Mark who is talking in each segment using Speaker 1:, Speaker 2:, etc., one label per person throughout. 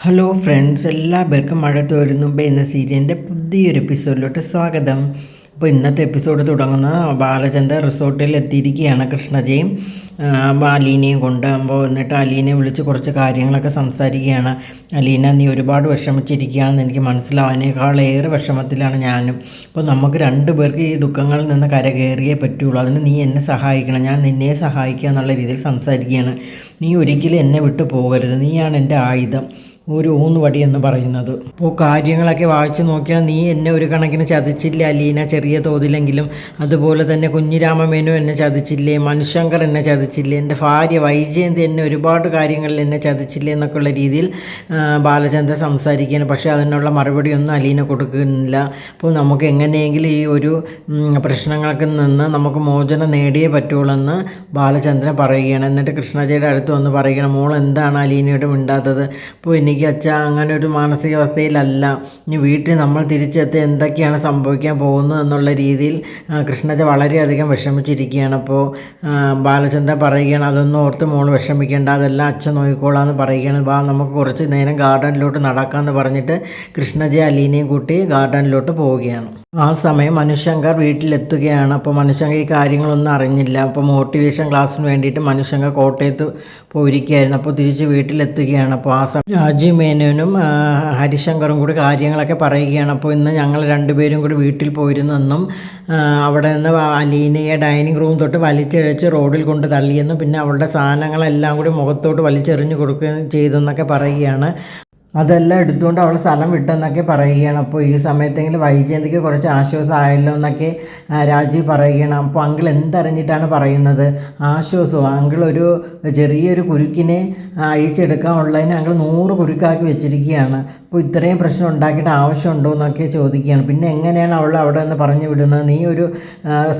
Speaker 1: Hello friends, എല്ലാവർക്കും മഴ തോരുന്നു മുമ്പ് എന്ന സീരിയലിൻ്റെ പുതിയൊരു എപ്പിസോഡിലോട്ട് സ്വാഗതം. അപ്പോൾ ഇന്നത്തെ എപ്പിസോഡ് തുടങ്ങുന്ന ബാലചന്ദ്ര റിസോർട്ടിൽ എത്തിയിരിക്കുകയാണ് കൃഷ്ണജയും അലീനയും കൊണ്ട്. അപ്പോൾ എന്നിട്ട് അലീനയെ വിളിച്ച് കുറച്ച് കാര്യങ്ങളൊക്കെ സംസാരിക്കുകയാണ്. അലീന, നീ ഒരുപാട് വിഷമിച്ചിരിക്കുകയാണെന്ന് എനിക്ക് മനസ്സിലാവാനേക്കാളേറെ വിഷമത്തിലാണ് ഞാനും. അപ്പോൾ നമുക്ക് രണ്ടു പേർക്ക് ഈ ദുഃഖങ്ങളിൽ നിന്ന് കരകയറിയേ പറ്റുള്ളൂ. അതിന് നീ എന്നെ സഹായിക്കണം, ഞാൻ നിന്നെ സഹായിക്കുക എന്നുള്ള രീതിയിൽ സംസാരിക്കുകയാണ്. നീ ഒരിക്കലും എന്നെ വിട്ടു പോകരുത്, നീയാണ് എൻ്റെ ആയുധം, ഒരു ഊന്നുവടി എന്ന് പറയുന്നത്. അപ്പോൾ കാര്യങ്ങളൊക്കെ വായിച്ചു നോക്കിയാൽ നീ എന്നെ ഒരു കണക്കിന് ചതിച്ചില്ല അലീന, ചെറിയ തോതിലെങ്കിലും. അതുപോലെ തന്നെ കുഞ്ഞിരാമമേനു എന്നെ ചതിച്ചില്ലേ, മനുശങ്കർ എന്നെ ചതിച്ചില്ലേ, എൻ്റെ ഭാര്യ വൈജയന്തി എന്നെ ഒരുപാട് കാര്യങ്ങളിൽ എന്നെ ചതിച്ചില്ലേ എന്നൊക്കെയുള്ള രീതിയിൽ ബാലചന്ദ്രൻ സംസാരിക്കുകയാണ്. പക്ഷേ അതിനുള്ള മറുപടിയൊന്നും അലീന കൊടുക്കുന്നില്ല. അപ്പോൾ നമുക്ക് എങ്ങനെയെങ്കിലും ഈ ഒരു പ്രശ്നങ്ങൾക്ക് നിന്ന് നമുക്ക് മോചനം നേടിയേ പറ്റുള്ളൂ ബാലചന്ദ്രൻ പറയുകയാണ്. എന്നിട്ട് കൃഷ്ണജയുടെ അടുത്ത് വന്ന് പറയുകയാണ്, മോൾ എന്താണ് അലീനയോട് മിണ്ടാത്തത്? അപ്പോൾ എനിക്ക് അച്ഛാ അങ്ങനെ ഒരു മാനസികാവസ്ഥയിലല്ല, ഇനി വീട്ടിൽ നമ്മൾ തിരിച്ചെത്തി എന്തൊക്കെയാണ് സംഭവിക്കാൻ പോകുന്നത് എന്നുള്ള രീതിയിൽ കൃഷ്ണജ വളരെയധികം വിഷമിച്ചിരിക്കുകയാണ്. അപ്പോൾ ബാലചന്ദ്രൻ പറയുകയാണ്, അതൊന്നും ഓർത്ത് മോൾ വിഷമിക്കേണ്ട, അതെല്ലാം അച്ഛൻ നോക്കിക്കോളാമെന്ന് പറയുകയാണ്. നമുക്ക് കുറച്ച് നേരം ഗാർഡനിലോട്ട് നടക്കാമെന്ന് പറഞ്ഞിട്ട് കൃഷ്ണജ അലീനയും കൂട്ടി ഗാർഡനിലോട്ട് പോവുകയാണ്. ആ സമയം മനുശങ്കർ വീട്ടിലെത്തുകയാണ്. അപ്പോൾ മനുശങ്കർ ഈ കാര്യങ്ങളൊന്നും അറിഞ്ഞില്ല. അപ്പോൾ മോട്ടിവേഷൻ ക്ലാസ്സിന് വേണ്ടിയിട്ട് മനുശങ്കർ കോട്ടയത്ത് പോയിരിക്കുകയായിരുന്നു. അപ്പോൾ തിരിച്ച് വീട്ടിലെത്തുകയാണ്. അപ്പോൾ ആ സമയം രാജീവ് മേനോനും ഹരിശങ്കറും കൂടി കാര്യങ്ങളൊക്കെ പറയുകയാണ്. അപ്പോൾ ഇന്ന് ഞങ്ങൾ രണ്ടുപേരും കൂടി വീട്ടിൽ പോയിരുന്നെന്നും അവിടെ നിന്ന് അലീനയെ ഡൈനിങ് റൂം തൊട്ട് വലിച്ചഴച്ച് റോഡിൽ കൊണ്ട് തള്ളിയെന്നും പിന്നെ അവളുടെ സാധനങ്ങളെല്ലാം കൂടി മുഖത്തോട്ട് വലിച്ചെറിഞ്ഞ് കൊടുക്കുകയും ചെയ്തെന്നൊക്കെ പറയുകയാണ്. അതെല്ലാം എടുത്തുകൊണ്ട് അവൾ സ്ഥലം വിട്ടെന്നൊക്കെ പറയുകയാണ്. അപ്പോൾ ഈ സമയത്തെങ്കിലും വൈജയന്തിക്ക് കുറച്ച് ആശ്വാസമായല്ലോ എന്നൊക്കെ രാജീവ് പറയുകയാണ്. അപ്പോൾ അങ്കിൾ എന്തറിഞ്ഞിട്ടാണ് പറയുന്നത്? ആശ്വാസമോ? അങ്കിൾ ഒരു ചെറിയൊരു കുരുക്കിനെ അഴിച്ചെടുക്കാനുള്ളതിന് അങ്കിൾ 100 കുരുക്കാക്കി വെച്ചിരിക്കുകയാണ്. അപ്പോൾ ഇത്രയും പ്രശ്നം ഉണ്ടാക്കിയിട്ട് ആവശ്യമുണ്ടോ എന്നൊക്കെ ചോദിക്കുകയാണ്. പിന്നെ എങ്ങനെയാണ് അവൾ അവിടെ നിന്ന് പറഞ്ഞു വിടുന്നത്? നീ ഒരു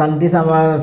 Speaker 1: സന്ധി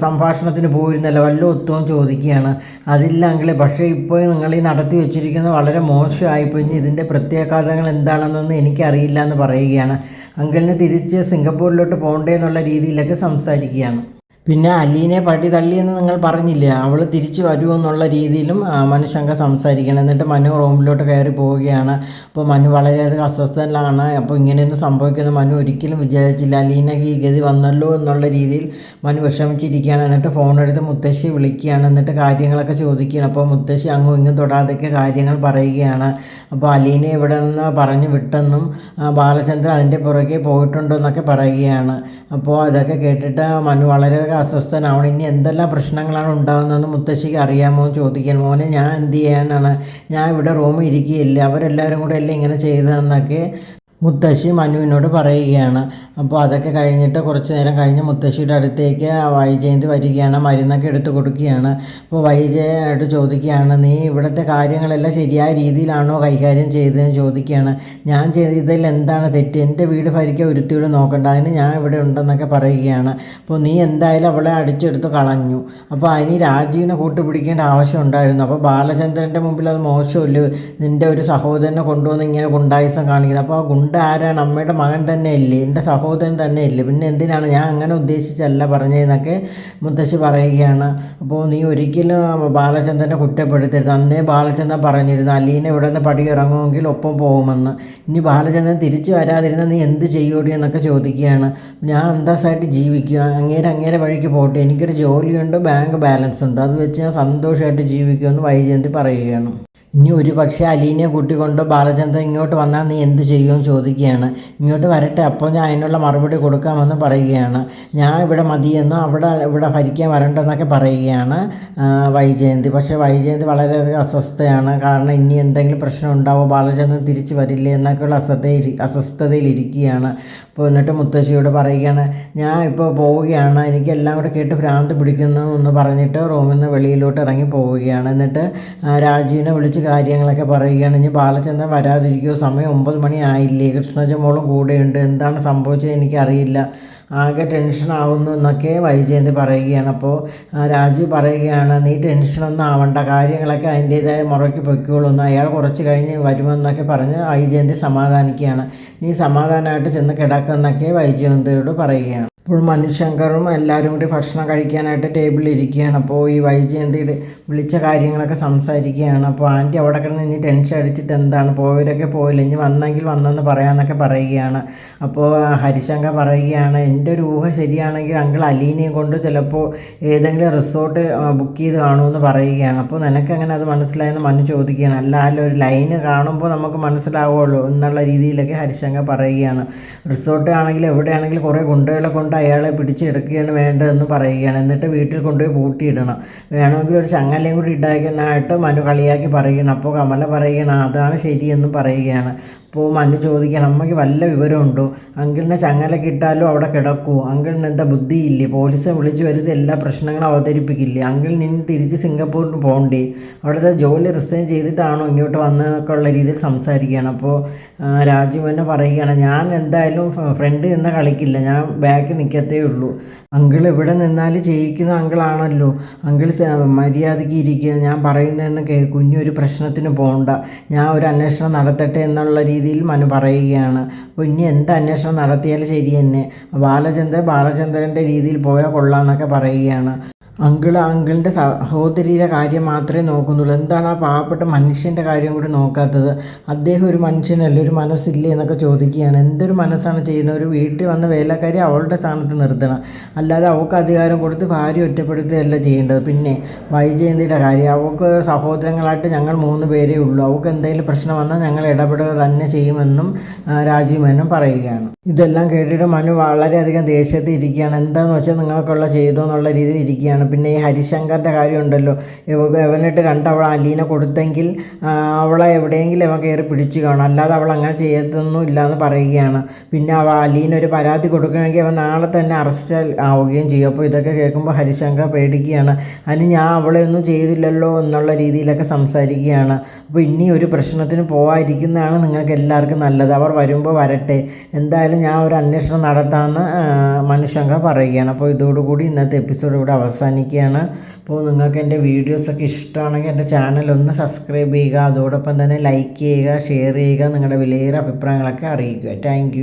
Speaker 1: സംഭാഷണത്തിന് പോയിരുന്നല്ലോ, വല്ല ഒത്തും ചോദിക്കുകയാണ്. അതില്ല അങ്കിളെ, പക്ഷേ ഇപ്പോൾ നിങ്ങൾ ഈ നടത്തി വെച്ചിരിക്കുന്നത് വളരെ മോശമായിപ്പോൾ, ഇനി ഇതിൻ്റെ പ്രത്യാഘാതങ്ങൾ എന്താണെന്നൊന്നും എനിക്കറിയില്ല എന്ന് പറയുകയാണ്. അങ്കിളിന് തിരിച്ച് സിംഗപ്പൂരിലോട്ട് പോകണ്ടേ എന്നുള്ള രീതിയിലൊക്കെ സംസാരിക്കുകയാണ്. പിന്നെ അലീനെ പടി തള്ളിയെന്ന് നിങ്ങൾ പറഞ്ഞില്ലേ, അവൾ തിരിച്ചു വരുമെന്നുള്ള രീതിയിലും മനുശങ്കർ സംസാരിക്കണം. എന്നിട്ട് മനു റൂമിലോട്ട് കയറി പോവുകയാണ്. അപ്പോൾ മനു വളരെയധികം അസ്വസ്ഥനാണ്. അപ്പോൾ ഇങ്ങനെയൊന്നും സംഭവിക്കുന്നത് മനു ഒരിക്കലും വിചാരിച്ചില്ല. അലീനയ്ക്ക് ഈ ഗതി വന്നല്ലോ എന്നുള്ള രീതിയിൽ മനു വിഷമിച്ചിരിക്കുകയാണ്. എന്നിട്ട് ഫോണെടുത്ത് മുത്തശ്ശി വിളിക്കുകയാണ്. എന്നിട്ട് കാര്യങ്ങളൊക്കെ ചോദിക്കുകയാണ്. അപ്പോൾ മുത്തശ്ശി അങ്ങും ഇങ്ങും തൊടാതൊക്കെ കാര്യങ്ങൾ പറയുകയാണ്. അപ്പോൾ അലീനെ ഇവിടെ നിന്ന് പറഞ്ഞു വിട്ടെന്നും ബാലചന്ദ്രൻ അതിൻ്റെ പുറകെ പോയിട്ടുണ്ടോ എന്നൊക്കെ പറയുകയാണ്. അപ്പോൾ അതൊക്കെ കേട്ടിട്ട് മനു വളരെ അസ്വസ്ഥനാവണം. ഇനി എന്തെല്ലാം പ്രശ്നങ്ങളാണ് ഉണ്ടാകുന്നതെന്ന് മുത്തശ്ശിക്ക് അറിയാമോ എന്ന് ചോദിക്കാൻ. മോനെ, ഞാൻ എന്ത് ചെയ്യാനാണ്, ഞാൻ ഇവിടെ റൂമിൽ ഇരിക്കുകയില്ല, അവരെല്ലാവരും കൂടെ അല്ലേ ഇങ്ങനെ ചെയ്തതെന്നൊക്കെ മുത്തശ്ശി മനുവിനോട് പറയുകയാണ്. അപ്പോൾ അതൊക്കെ കഴിഞ്ഞിട്ട് കുറച്ച് നേരം കഴിഞ്ഞ് മുത്തശ്ശിയുടെ അടുത്തേക്ക് വൈജയന്തി വരികയാണ്. മരുന്നൊക്കെ എടുത്ത് കൊടുക്കുകയാണ്. അപ്പോൾ വൈജയായിട്ട് ചോദിക്കുകയാണ്, നീ ഇവിടുത്തെ കാര്യങ്ങളെല്ലാം ശരിയായ രീതിയിലാണോ കൈകാര്യം ചെയ്തതെന്ന് ചോദിക്കുകയാണ്. ഞാൻ ചെയ്തതിൽ എന്താണ് തെറ്റ്? എൻ്റെ വീട് ഭരിക്കാൻ ഒരുത്തിയോട് നോക്കണ്ട, അതിന് ഞാൻ ഇവിടെ ഉണ്ടെന്നൊക്കെ പറയുകയാണ്. അപ്പോൾ നീ എന്തായാലും അവളെ അടിച്ചെടുത്ത് കളഞ്ഞു, അപ്പോൾ അതിന് രാജീവിനെ കൂട്ടുപിടിക്കേണ്ട ആവശ്യം ഉണ്ടായിരുന്നു. അപ്പോൾ ബാലചന്ദ്രൻ്റെ മുമ്പിൽ അത് മോശമല്ലോ, നിൻ്റെ ഒരു സഹോദരനെ കൊണ്ടുവന്ന് ഇങ്ങനെ ഗുണ്ടായുസം കാണിക്കുന്നത്. അപ്പോൾ ആ ആരാണ്? അമ്മയുടെ മകൻ തന്നെ ഇല്ലേ, എൻ്റെ സഹോദരൻ തന്നെ ഇല്ലേ, പിന്നെ എന്തിനാണ്? ഞാൻ അങ്ങനെ ഉദ്ദേശിച്ചല്ല പറഞ്ഞതെന്നൊക്കെ മുത്തശ്ശി പറയുകയാണ്. അപ്പോൾ നീ ഒരിക്കലും ബാലചന്ദ്രനെ കുറ്റപ്പെടുത്തരുത്. അന്നേ ബാലചന്ദ്രൻ പറഞ്ഞിരുന്നു അലീന ഇവിടെ നിന്ന് പടി ഇറങ്ങുമെങ്കിൽ ഒപ്പം പോകുമെന്ന്. ഇനി ബാലചന്ദ്രൻ തിരിച്ചു വരാതിരുന്ന നീ എന്ത് ചെയ്യൂടി എന്നൊക്കെ ചോദിക്കുകയാണ്. ഞാൻ അന്തസ്സായിട്ട് ജീവിക്കുക, അങ്ങേരെ വഴിക്ക് പോട്ടെ, എനിക്കൊരു ജോലിയുണ്ട്, ബാങ്ക് ബാലൻസ് ഉണ്ട്, അത് വെച്ച് ഞാൻ സന്തോഷമായിട്ട് ജീവിക്കുമെന്ന് വൈജയന്തി പറയുകയാണ്. ഇനി ഒരു പക്ഷേ അലീനയെ കൂട്ടിക്കൊണ്ട് ബാലചന്ദ്രൻ ഇങ്ങോട്ട് വന്നാൽ നീ എന്ത് ചെയ്യുമെന്ന് ചോദിക്കുകയാണ്. ഇങ്ങോട്ട് വരട്ടെ, അപ്പോൾ ഞാൻ അതിനുള്ള മറുപടി കൊടുക്കാമെന്ന് പറയുകയാണ്. ഞാൻ ഇവിടെ മതിയെന്നും ഇവിടെ ഭരിക്കാൻ വരണ്ടെന്നൊക്കെ പറയുകയാണ് വൈജയന്തി. പക്ഷേ വൈജയന്തി വളരെയധികം അസ്വസ്ഥയാണ്. കാരണം ഇനി എന്തെങ്കിലും പ്രശ്നം ഉണ്ടാവുമോ, ബാലചന്ദ്രൻ തിരിച്ച് വരില്ലേ എന്നൊക്കെയുള്ള അസ്വസ്ഥതയിലിരിക്കുകയാണ്. അപ്പോൾ എന്നിട്ട് മുത്തശ്ശിയോട് പറയുകയാണ്, ഞാൻ ഇപ്പോൾ പോവുകയാണ്, എനിക്കെല്ലാം കൂടെ കേട്ട് ഭ്രാന്ത് പിടിക്കുന്നു എന്ന് പറഞ്ഞിട്ട് റൂമിൽ നിന്ന് വെളിയിലോട്ട് ഇറങ്ങി പോവുകയാണ്. എന്നിട്ട് രാജീവിനെ വിളിച്ച് കാര്യങ്ങളൊക്കെ പറയുകയാണ്. ഇനി ബാലചന്ദ്രൻ വരാതിരിക്കുമോ, സമയം 9 മണി ആയില്ലേ, കൃഷ്ണജ മോളും കൂടെയുണ്ട്, എന്താണ് സംഭവിച്ചത് എനിക്കറിയില്ല, ആകെ ടെൻഷനാവുന്നു എന്നൊക്കെ വൈജയന്തി പറയുകയാണ്. അപ്പോൾ രാജീവ് പറയുകയാണ്, നീ ടെൻഷനൊന്നും ആവണ്ട, കാര്യങ്ങളൊക്കെ അതിൻ്റേതായ മുറയ്ക്ക് പൊയ്ക്കോളൂന്ന്, അയാൾ കുറച്ച് കഴിഞ്ഞ് വരുമെന്നൊക്കെ പറഞ്ഞ് വൈജയന്തി സമാധാനിക്കുകയാണ്. നീ സമാധാനമായിട്ട് ചെന്ന് കിടക്കുന്നൊക്കെ വൈജയന്തിയോട് പറയുകയാണ്. ഇപ്പോൾ മനുശങ്കറും എല്ലാവരും കൂടി ഭക്ഷണം കഴിക്കാനായിട്ട് ടേബിളിൽ ഇരിക്കുകയാണ്. അപ്പോൾ ഈ വൈജയന്തിയുടെ വിളിച്ച കാര്യങ്ങളൊക്കെ സംസാരിക്കുകയാണ്. അപ്പോൾ ആൻറ്റി അവിടെ കിടന്ന് ഇനി ടെൻഷൻ അടിച്ചിട്ട് എന്താണ്, പോയവരൊക്കെ പോയില്ല, ഇനി വന്നെങ്കിൽ വന്നെന്ന് പറയാമെന്നൊക്കെ പറയുകയാണ്. അപ്പോൾ ഹരിശങ്കർ പറയുകയാണ്, എൻ്റെ ഒരു ഊഹ ശരിയാണെങ്കിൽ അങ്കിൾ അലീനയും കൊണ്ട് ചിലപ്പോൾ ഏതെങ്കിലും റിസോർട്ട് ബുക്ക് ചെയ്ത് കാണുമെന്ന് പറയുകയാണ്. അപ്പോൾ നിനക്കെങ്ങനെ അത് മനസ്സിലായെന്ന് മനു ചോദിക്കുകയാണ്. അല്ല ഒരു ലൈന് കാണുമ്പോൾ നമുക്ക് മനസ്സിലാവുമല്ലോ എന്നുള്ള രീതിയിലൊക്കെ ഹരിശങ്കർ പറയുകയാണ്. റിസോർട്ട് ആണെങ്കിൽ എവിടെയാണെങ്കിലും കുറേ ഗുണ്ടകളെ കൊണ്ട് അയാളെ പിടിച്ചെടുക്കുകയാണ് വേണ്ടതെന്ന് പറയുകയാണ്. എന്നിട്ട് വീട്ടിൽ കൊണ്ടുപോയി പൂട്ടിയിടണം, വേണമെങ്കിൽ ഒരു ചങ്ങലയും കൂടി ഇടാനായിട്ട് മനു കളിയാക്കി പറയുകയാണ്. അപ്പോൾ കമല പറയുകയാണ് അതാണ് ശരിയെന്നും പറയുകയാണ്. അപ്പോൾ മനു ചോദിക്കുകയാണ്, അമ്മയ്ക്ക് വല്ല വിവരമുണ്ടോ, അങ്കിളിനെ ചങ്ങലൊക്കെ ഇട്ടാലും അവിടെ കിടക്കുമോ, അങ്കിളിന് എന്താ ബുദ്ധിയില്ലേ, പോലീസെ വിളിച്ച് വരുത്തി എല്ലാ പ്രശ്നങ്ങളും അവതരിപ്പിക്കില്ലേ, അങ്കിൾ നിന്ന് തിരിച്ച് സിംഗപ്പൂരിന് പോകണ്ടേ, അവിടുത്തെ ജോലി റിസൈൻ ചെയ്തിട്ടാണോ ഇങ്ങോട്ട് വന്നതൊക്കെ ഉള്ള രീതിയിൽ സംസാരിക്കുകയാണ്. അപ്പോൾ രാജു തന്നെ പറയുകയാണ്, ഞാൻ എന്തായാലും ഫ്രണ്ട് നിന്ന് കളിക്കില്ല, ഞാൻ ബാക്കിൽ നിൽക്കത്തേ ഉള്ളൂ, അങ്കിൾ എവിടെ നിന്നാലും ജയിക്കുന്ന അങ്കിളാണല്ലോ, അങ്കിൾ മര്യാദയ്ക്ക് ഇരിക്കുക, ഞാൻ പറയുന്നതെന്ന് കുഞ്ഞൊരു പ്രശ്നത്തിന് പോകണ്ട, ഞാൻ ഒരു അന്വേഷണം നടത്തട്ടെ എന്നുള്ള രീതിയിൽ മനു പറയുകയാണ്. അപ്പോൾ ഇനി എന്ത് അന്വേഷണം നടത്തിയാലും ശരി തന്നെ, ബാലചന്ദ്രൻ്റെ രീതിയിൽ പോയാൽ കൊള്ളാമെന്നൊക്കെ പറയുകയാണ്. അങ്കിളിൻ്റെ സഹോദരിയുടെ കാര്യം മാത്രമേ നോക്കുന്നുള്ളൂ, എന്താണ് ആ പാവപ്പെട്ട മനുഷ്യൻ്റെ കാര്യം കൂടി നോക്കാത്തത്, അദ്ദേഹം ഒരു മനുഷ്യനല്ലേ, ഒരു മനസ്സില്ലേ എന്നൊക്കെ ചോദിക്കുകയാണ്. എന്തൊരു മനസ്സാണ് ചെയ്യുന്നത്, ഒരു വീട്ടിൽ വന്ന വേലക്കാരി അവളുടെ സ്ഥാനത്ത് നിർത്തണം, അല്ലാതെ അവൾക്ക് അധികാരം കൊടുത്ത് ഭാര്യ ഒറ്റപ്പെടുത്തുകയല്ല ചെയ്യേണ്ടത്. പിന്നെ വൈജയന്തിയുടെ കാര്യം, അവൾക്ക് സഹോദരങ്ങളായിട്ട് ഞങ്ങൾ 3 പേരേ ഉള്ളൂ, അവൾക്ക് എന്തെങ്കിലും പ്രശ്നം വന്നാൽ ഞങ്ങൾ ഇടപെടുക തന്നെ ചെയ്യുമെന്നും രാജീവ് മേനോൻ പറയുകയാണ്. ഇതെല്ലാം കേട്ടിട്ട് മനു വളരെയധികം ദേഷ്യത്തിൽ ഇരിക്കുകയാണ്. എന്താണെന്ന് വെച്ചാൽ നിങ്ങൾക്കുള്ള ചെയ്തോ എന്നുള്ള രീതിയിൽ ഇരിക്കുകയാണ്. പിന്നെ ഈ ഹരിശങ്കറിൻ്റെ കാര്യമുണ്ടല്ലോ, ഇവനിട്ട് അവൾ അലീനെ കൊടുത്തെങ്കിൽ അവളെ എവിടെയെങ്കിലും അവൻ കയറി പിടിച്ചു കാണും, അല്ലാതെ അവൾ അങ്ങനെ ചെയ്യത്തൊന്നും ഇല്ലയെന്ന് പറയുകയാണ്. പിന്നെ അലീനൊരു പരാതി കൊടുക്കണമെങ്കിൽ അവൻ നാളെ തന്നെ അറസ്റ്റ് ആവുകയും ചെയ്യും. അപ്പോൾ ഇതൊക്കെ കേൾക്കുമ്പോൾ ഹരിശങ്കർ പേടിക്കുകയാണ്. അതിന് ഞാൻ അവളെ ഒന്നും ചെയ്തില്ലല്ലോ എന്നുള്ള രീതിയിലൊക്കെ സംസാരിക്കുകയാണ്. അപ്പോൾ ഇനി ഒരു പ്രശ്നത്തിന് പോകാതിരിക്കുന്നതാണ് നിങ്ങൾക്ക് എല്ലാവർക്കും നല്ലത്, അവർ വരുമ്പോൾ വരട്ടെ, എന്തായാലും ഞാൻ ഒരു അന്വേഷണം നടത്താമെന്ന് മനുശങ്കർ പറയുകയാണ്. അപ്പോൾ ഇതോടുകൂടി ഇന്നത്തെ എപ്പിസോഡ് ഇവിടെ അവസാനിക്കുകയാണ്. അപ്പോൾ നിങ്ങൾക്ക് എൻ്റെ വീഡിയോസൊക്കെ ഇഷ്ടമാണെങ്കിൽ എൻ്റെ ചാനൽ ഒന്ന് സബ്സ്ക്രൈബ് ചെയ്യുക, അതോടൊപ്പം തന്നെ ലൈക്ക് ചെയ്യുക, ഷെയർ ചെയ്യുക, നിങ്ങളുടെ വിലയേറിയ അഭിപ്രായങ്ങളൊക്കെ അറിയിക്കുക. താങ്ക്